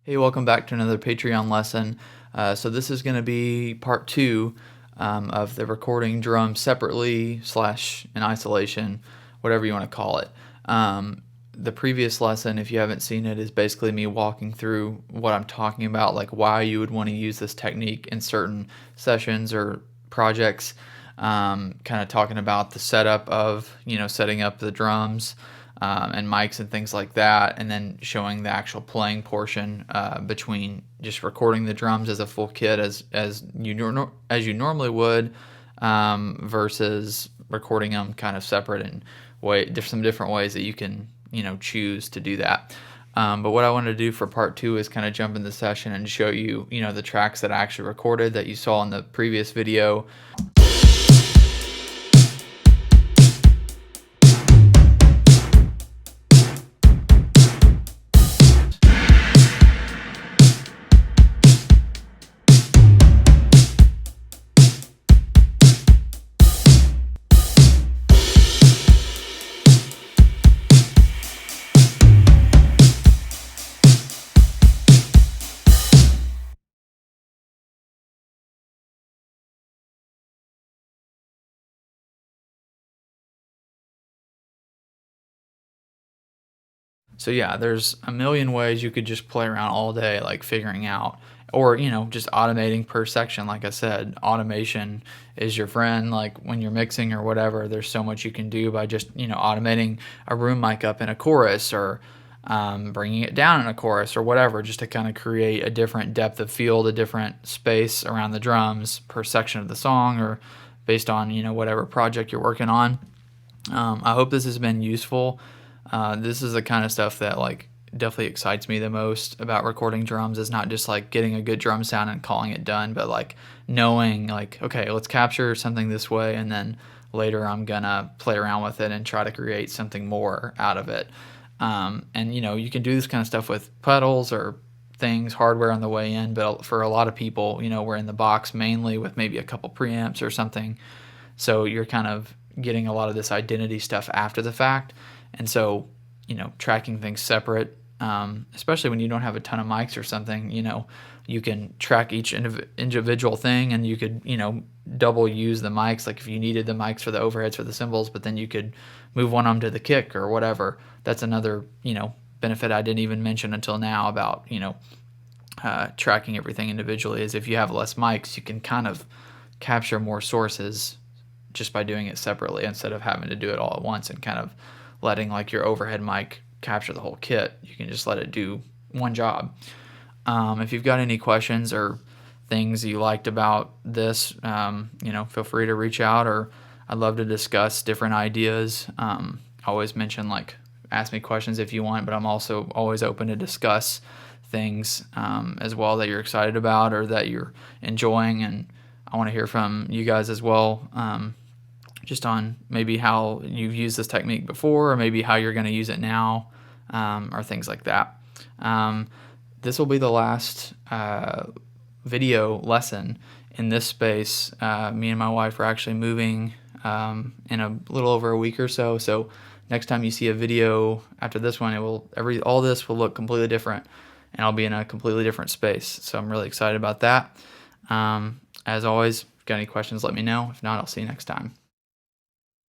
Hey, welcome back to another Patreon lesson. So this is going to be part two of the recording drums separately / in isolation, whatever you want to call it. The previous lesson, if you haven't seen it, is basically me walking through what I'm talking about, like why you would want to use this technique in certain sessions or projects. Kind of talking about the setup of, setting up the drums. And mics and things like that, and then showing the actual playing portion between just recording the drums as a full kit as you normally would, versus recording them kind of separate and there's some different ways that you can choose to do that. But what I wanted to do for part two is kind of jump in the session and show you the tracks that I actually recorded that you saw in the previous video. So yeah, there's a million ways you could just play around all day, like figuring out, or just automating per section. Like I said, automation is your friend. Like when you're mixing or whatever, there's so much you can do by just automating a room mic up in a chorus, or bringing it down in a chorus, or whatever, just to kind of create a different depth of field, a different space around the drums per section of the song, or based on whatever project you're working on. I hope this has been useful. This is the kind of stuff that definitely excites me the most about recording drums, is not just like getting a good drum sound and calling it done, but like knowing okay, let's capture something this way, and then later I'm gonna play around with it and try to create something more out of it. And you can do this kind of stuff with pedals or things, hardware on the way in, but for a lot of people, we're in the box mainly with maybe a couple preamps or something. So you're kind of getting a lot of this identity stuff after the fact. And so, tracking things separate, especially when you don't have a ton of mics or something, you can track each individual thing, and you could, double use the mics. Like if you needed the mics for the overheads for the cymbals, but then you could move one of them to the kick or whatever. That's another, benefit I didn't even mention until now about, tracking everything individually, is if you have less mics, you can kind of capture more sources just by doing it separately, instead of having to do it all at once and kind of letting like your overhead mic capture the whole kit. You can just let it do one job. If you've got any questions or things you liked about this, feel free to reach out, or I'd love to discuss different ideas. I always mention ask me questions if you want, but I'm also always open to discuss things as well that you're excited about or that you're enjoying, and I want to hear from you guys as well. Just on maybe how you've used this technique before, or maybe how you're going to use it now, or things like that. This will be the last video lesson in this space. Me and my wife are actually moving in a little over a week or so. So next time you see a video after this one, all this will look completely different, and I'll be in a completely different space. So I'm really excited about that. As always, if you've got any questions, let me know. If not, I'll see you next time.